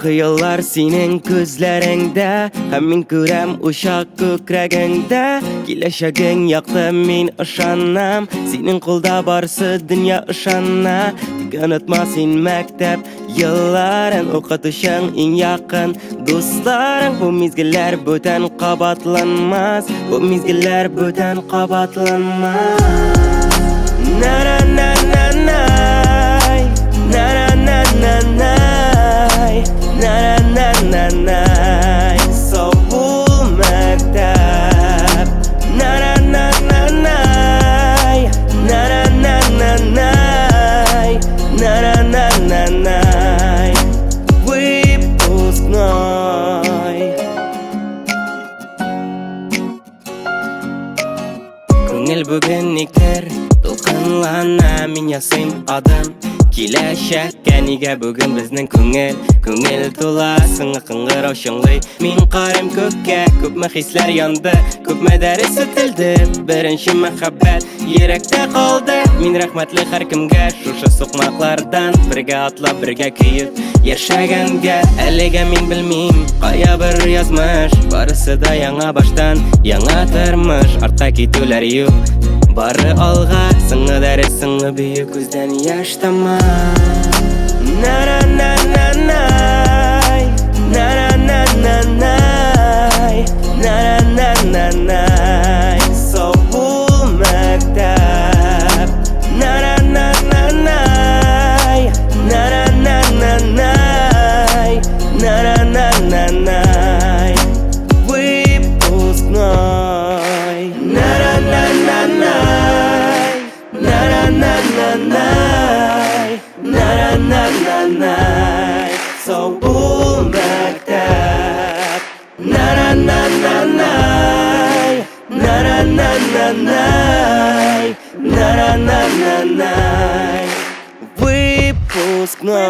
Хыяллар синең күзләреңдә, һәм мин күрәм ушак күкрәгеңдә. Киләчәгең якты, мин ышанам, синең кулда барсы дөнья ышана. Тик онытма син мәктәп елларын, укытучың иң якын дусларың. Бу мизгелләр бүтән кабатланмас, бу мизгелләр бүтән кабатланмас. На-на-на-на-най, на-на-на-на-най, на-на-на-на-най. Саубул мәктәп. На-на-на-на-най, на-на-на-на-най, на-на-на-на-най. Выпускной. Күңел бүген никтер дулкынлана, мин ясыйм адым киләчәккә. Нигә бүген безнең күңел тула, сыңгы кыңгырау шыңлый. Мин карыйм күккә, күпме хисләр янды, күпме дәрес үтелде. Беренче мәхәббәт йөрәктә калды. Мин рәхмәтле һәркемгә шушы сукмаклардан, бергә атлап, бергә көеп яшәгәнгә. Әлегә мин белмим кая бер язмыш, барысы да яңа баштан, яңа тормыш. Артка китүләр юк, бары алга, сыңгы дәрес, сыңгы бөек, күздән яшь тама. На-на-на-на-най, на-на-на-на-най, на-на-на-на-най. Саубул мәктәп. На-на-на-на-най, на-на-на-на-най, на-на-на-на-най. Выпускной. На-на-на-на-най, на-на-на-на-най, на-на-на-на-най. Саубул мәктәп. На-на-на-на-най, на-на-на-на-най, на-на-на-на-най. Выпускной.